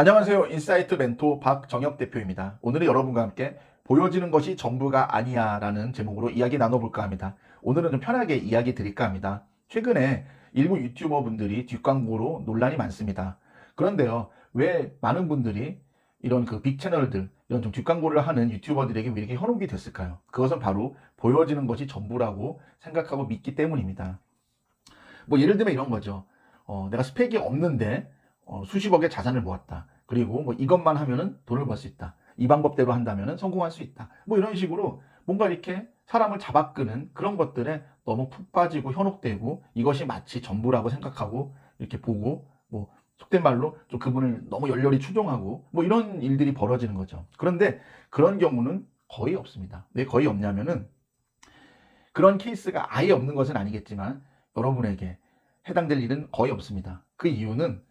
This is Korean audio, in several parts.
안녕하세요. 인사이트 멘토 박정혁 대표입니다. 오늘은 여러분과 함께 보여지는 것이 전부가 아니야 라는 제목으로 이야기 나눠볼까 합니다. 오늘은 좀 편하게 이야기 드릴까 합니다. 최근에 일부 유튜버 분들이 뒷광고로 논란이 많습니다. 그런데요, 왜 많은 분들이 이런 그 빅 채널들, 이런 좀 뒷광고를 하는 유튜버들에게 왜 이렇게 현혹이 됐을까요? 그것은 바로 보여지는 것이 전부라고 생각하고 믿기 때문입니다. 뭐 예를 들면 이런 거죠. 내가 스펙이 없는데 수십억의 자산을 모았다. 그리고 뭐 이것만 하면은 돈을 벌 수 있다. 이 방법대로 한다면은 성공할 수 있다. 뭐 이런 식으로 뭔가 이렇게 사람을 잡아끄는 그런 것들에 너무 푹 빠지고 현혹되고 이것이 마치 전부라고 생각하고 이렇게 보고 뭐 속된 말로 좀 그분을 너무 열렬히 추종하고 뭐 이런 일들이 벌어지는 거죠. 그런데 그런 경우는 거의 없습니다. 왜 거의 없냐면은 그런 케이스가 아예 없는 것은 아니겠지만 여러분에게 해당될 일은 거의 없습니다. 그 이유는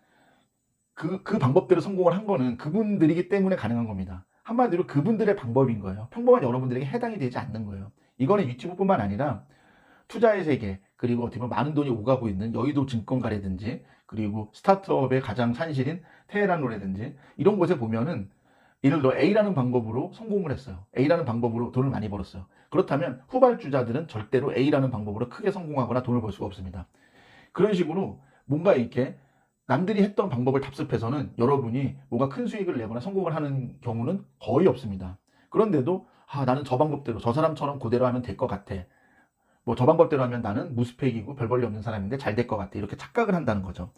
그 방법대로 성공을 한 거는 그분들이기 때문에 가능한 겁니다. 한마디로 그분들의 방법인 거예요. 평범한 여러분들에게 해당이 되지 않는 거예요. 이거는 유튜브뿐만 아니라 투자의 세계, 그리고 어떻게 보면 많은 돈이 오가고 있는 여의도 증권가라든지, 그리고 스타트업의 가장 산실인 테헤란로라든지, 이런 곳에 보면은 예를 들어 A라는 방법으로 성공을 했어요. A라는 방법으로 돈을 많이 벌었어요. 그렇다면 후발주자들은 절대로 A라는 방법으로 크게 성공하거나 돈을 벌 수가 없습니다. 그런 식으로 뭔가 이렇게 남들이 했던 방법을 답습해서는 여러분이 뭔가 큰 수익을 내거나 성공을 하는 경우는 거의 없습니다. 그런데도 나는 저 방법대로 저 사람처럼 그대로 하면 될 것 같아. 뭐 저 방법대로 하면 나는 무스펙이고 별 볼일 없는 사람인데 잘 될 것 같아. 이렇게 착각을 한다는 거죠.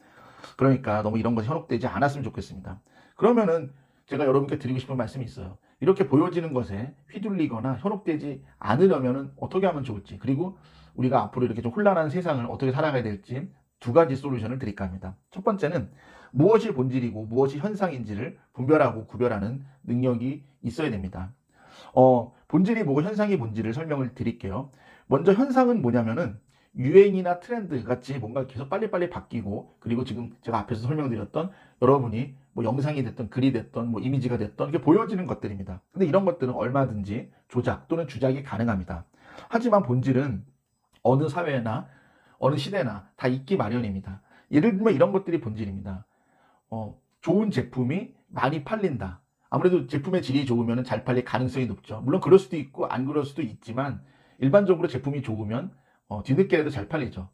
그러니까 너무 이런 것이 현혹되지 않았으면 좋겠습니다. 그러면은 제가 여러분께 드리고 싶은 말씀이 있어요. 이렇게 보여지는 것에 휘둘리거나 현혹되지 않으려면 어떻게 하면 좋을지, 그리고 우리가 앞으로 이렇게 좀 혼란한 세상을 어떻게 살아가야 될지 두 가지 솔루션을 드릴까 합니다. 첫 번째는 무엇이 본질이고 무엇이 현상인지를 분별하고 구별하는 능력이 있어야 됩니다. 본질이 뭐고 현상이 뭔지를 설명을 드릴게요. 먼저 현상은 뭐냐면은 유행이나 트렌드 같이 뭔가 계속 빨리빨리 바뀌고, 그리고 지금 제가 앞에서 설명드렸던 여러분이 뭐 영상이 됐던 글이 됐던 뭐 이미지가 됐던 이게 보여지는 것들입니다. 근데 이런 것들은 얼마든지 조작 또는 주작이 가능합니다. 하지만 본질은 어느 사회나 어느 시대나 다 있기 마련입니다. 예를 들면 이런 것들이 본질입니다. 좋은 제품이 많이 팔린다. 아무래도 제품의 질이 좋으면 잘 팔릴 가능성이 높죠. 물론 그럴 수도 있고 안 그럴 수도 있지만 일반적으로 제품이 좋으면 뒤늦게라도 잘 팔리죠.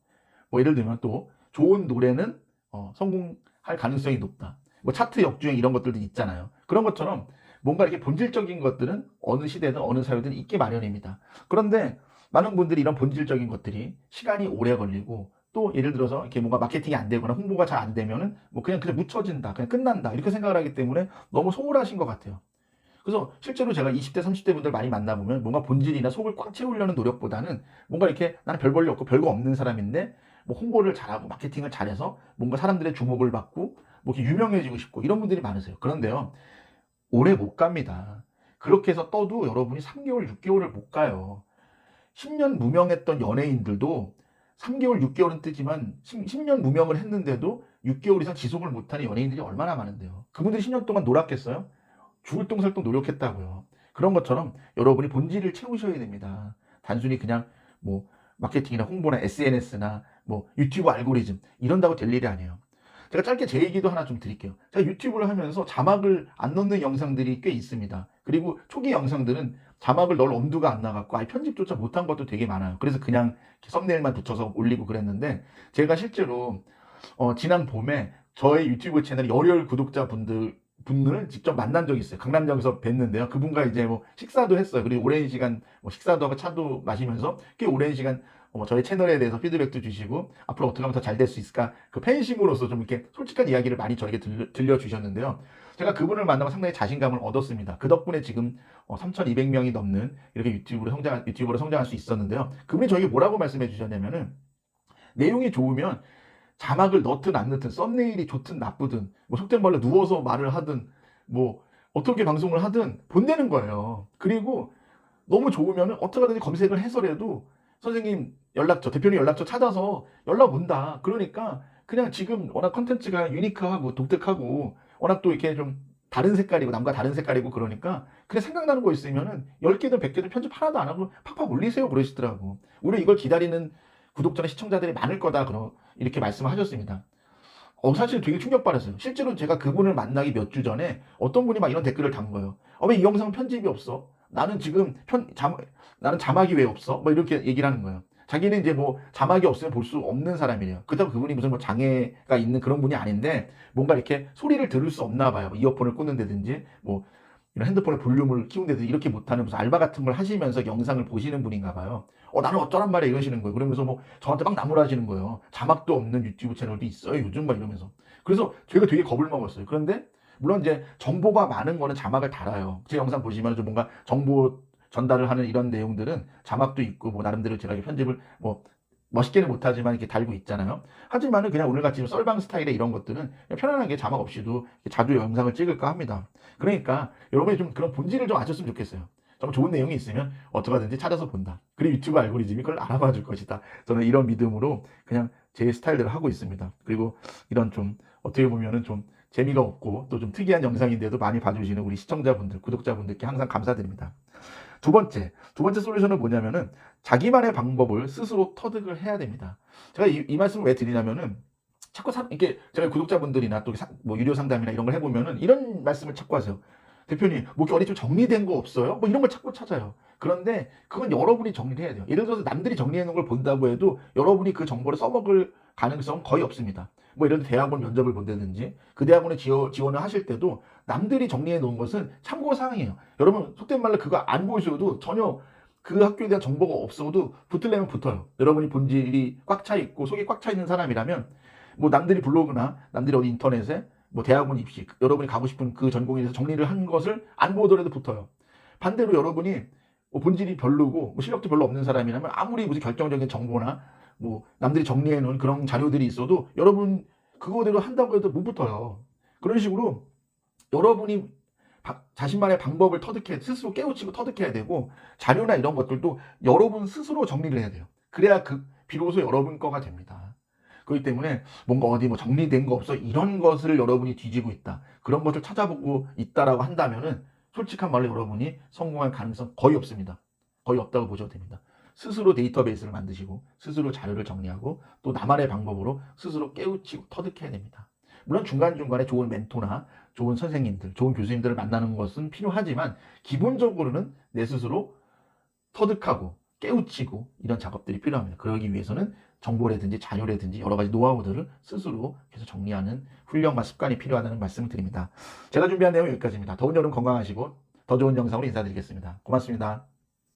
뭐 예를 들면 또 좋은 노래는 성공할 가능성이 높다. 뭐 차트 역주행 이런 것들도 있잖아요. 그런 것처럼 뭔가 이렇게 본질적인 것들은 어느 시대든 어느 사회든 있기 마련입니다. 그런데 많은 분들이 이런 본질적인 것들이 시간이 오래 걸리고, 또 예를 들어서 이렇게 뭔가 마케팅이 안 되거나 홍보가 잘 안 되면은 뭐 그냥 묻혀진다, 그냥 끝난다 이렇게 생각을 하기 때문에 너무 소홀하신 것 같아요. 그래서 실제로 제가 20대 30대 분들 많이 만나보면 뭔가 본질이나 속을 꽉 채우려는 노력보다는 뭔가 이렇게 나는 별 볼일 없고 별거 없는 사람인데 뭐 홍보를 잘하고 마케팅을 잘해서 뭔가 사람들의 주목을 받고 뭐 이렇게 유명해지고 싶고 이런 분들이 많으세요. 그런데요, 오래 못 갑니다. 그렇게 해서 떠도 여러분이 3개월 6개월을 못 가요. 10년 무명했던 연예인들도 3개월, 6개월은 뜨지만 10년 무명을 했는데도 6개월 이상 지속을 못하는 연예인들이 얼마나 많은데요. 그분들이 10년 동안 놀았겠어요? 죽을 똥살똥 노력했다고요. 그런 것처럼 여러분이 본질을 채우셔야 됩니다. 단순히 그냥 뭐 마케팅이나 홍보나 SNS나 뭐 유튜브 알고리즘 이런다고 될 일이 아니에요. 제가 짧게 제 얘기도 하나 좀 드릴게요. 제가 유튜브를 하면서 자막을 안 넣는 영상들이 꽤 있습니다. 그리고 초기 영상들은 자막을 넣을 엄두가 안 나갖고 아예 편집조차 못한 것도 되게 많아요. 그래서 그냥 썸네일만 붙여서 올리고 그랬는데, 제가 실제로 지난 봄에 저의 유튜브 채널 열혈 분을 직접 만난 적이 있어요. 강남역에서 뵀는데요. 그분과 이제 뭐 식사도 했어요. 그리고 오랜 시간 뭐 식사도 하고 차도 마시면서 꽤 오랜 시간 저희 채널에 대해서 피드백도 주시고 앞으로 어떻게 하면 더 잘 될 수 있을까, 그 팬심으로서 좀 이렇게 솔직한 이야기를 많이 저에게 들려주셨는데요. 제가 그분을 만나면 상당히 자신감을 얻었습니다. 그 덕분에 지금 3,200명이 넘는 이렇게 유튜버로 성장할 수 있었는데요. 그분이 저에게 뭐라고 말씀해 주셨냐면은, 내용이 좋으면 자막을 넣든 안 넣든, 썸네일이 좋든 나쁘든, 뭐 속된 말로 누워서 말을 하든, 뭐 어떻게 방송을 하든 본다는 거예요. 그리고 너무 좋으면 어떻게 하든지 검색을 해서라도 선생님 연락처, 대표님 연락처 찾아서 연락 온다. 그러니까 그냥 지금 워낙 컨텐츠가 유니크하고 독특하고 워낙 또 이렇게 좀 다른 색깔이고 남과 다른 색깔이고 그러니까 그냥 생각나는 거 있으면은 10개든 100개든 편집 하나도 안 하고 팍팍 올리세요 그러시더라고. 우리 이걸 기다리는 구독자나 시청자들이 많을 거다. 이렇게 말씀을 하셨습니다. 사실 되게 충격받았어요. 실제로 제가 그분을 만나기 몇 주 전에 어떤 분이 막 이런 댓글을 단 거예요. 왜 이 영상 편집이 없어? 나는 지금 나는 자막이 왜 없어? 뭐 이렇게 얘기를 하는 거예요. 자기는 이제 뭐 자막이 없으면 볼 수 없는 사람이래요. 그렇다고 그분이 무슨 뭐 장애가 있는 그런 분이 아닌데 뭔가 이렇게 소리를 들을 수 없나 봐요. 이어폰을 꽂는다든지 뭐 이런 핸드폰의 볼륨을 키운다든지 이렇게 못하는 무슨 알바 같은 걸 하시면서 영상을 보시는 분인가 봐요. 나는 어쩌란 말이야 이러시는 거예요. 그러면서 뭐 저한테 막 나무라지는 거예요. 자막도 없는 유튜브 채널도 있어요 요즘 막 이러면서. 그래서 제가 되게 겁을 먹었어요. 그런데 물론 이제 정보가 많은 거는 자막을 달아요. 제 영상 보시면 좀 뭔가 정보 전달을 하는 이런 내용들은 자막도 있고 뭐 나름대로 제가 편집을 뭐 멋있게는 못하지만 이렇게 달고 있잖아요. 하지만은 그냥 오늘같이 썰방 스타일의 이런 것들은 그냥 편안하게 자막 없이도 자주 영상을 찍을까 합니다. 그러니까 여러분이 좀 그런 본질을 좀 아셨으면 좋겠어요. 좀 좋은 내용이 있으면 어떻게 하든지 찾아서 본다. 그리고 유튜브 알고리즘이 그걸 알아봐 줄 것이다. 저는 이런 믿음으로 그냥 제 스타일대로 하고 있습니다. 그리고 이런 좀 어떻게 보면은 좀 재미가 없고 또 좀 특이한 영상인데도 많이 봐주시는 우리 시청자분들, 구독자분들께 항상 감사드립니다. 두 번째 솔루션은 뭐냐면은 자기만의 방법을 스스로 터득을 해야 됩니다. 제가 이 말씀을 왜 드리냐면은 자꾸 이렇게 제가 구독자분들이나 또 뭐 유료 상담이나 이런 걸 해보면은 이런 말씀을 자꾸 하세요. 대표님, 뭐 이렇게 어디 좀 정리된 거 없어요? 뭐 이런 걸 자꾸 찾아요. 그런데 그건 여러분이 정리를 해야 돼요. 예를 들어서 남들이 정리해 놓은 걸 본다고 해도 여러분이 그 정보를 써먹을 가능성은 거의 없습니다. 뭐 예를 들어 대학원 면접을 본다든지 그 대학원에 지원을 하실 때도 남들이 정리해 놓은 것은 참고사항이에요. 여러분 속된 말로 그거 안 보셔도 전혀 그 학교에 대한 정보가 없어도 붙으려면 붙어요. 여러분이 본질이 꽉 차 있고 속이 꽉 차 있는 사람이라면 뭐 남들이 블로그나 남들이 어디 인터넷에 뭐 대학원 입시 여러분이 가고 싶은 그 전공에 대해서 정리를 한 것을 안 보더라도 붙어요. 반대로 여러분이 뭐 본질이 별로고 뭐 실력도 별로 없는 사람이라면 아무리 무슨 결정적인 정보나 뭐 남들이 정리해 놓은 그런 자료들이 있어도 여러분 그거대로 한다고 해도 못 붙어요. 그런 식으로 여러분이 자신만의 방법을 스스로 깨우치고 터득해야 되고 자료나 이런 것들도 여러분 스스로 정리를 해야 돼요. 그래야 비로소 여러분 거가 됩니다. 그렇기 때문에 뭔가 어디 뭐 정리된 거 없어 이런 것을 여러분이 뒤지고 있다. 그런 것을 찾아보고 있다라고 한다면은 솔직한 말로 여러분이 성공할 가능성 거의 없습니다. 거의 없다고 보셔도 됩니다. 스스로 데이터베이스를 만드시고 스스로 자료를 정리하고 또 나만의 방법으로 스스로 깨우치고 터득해야 됩니다. 물론 중간중간에 좋은 멘토나 좋은 선생님들, 좋은 교수님들을 만나는 것은 필요하지만 기본적으로는 내 스스로 터득하고 깨우치고 이런 작업들이 필요합니다. 그러기 위해서는 정보라든지 자료라든지 여러 가지 노하우들을 스스로 계속 정리하는 훈련과 습관이 필요하다는 말씀을 드립니다. 제가 준비한 내용은 여기까지입니다. 더운 여름 건강하시고 더 좋은 영상으로 인사드리겠습니다. 고맙습니다.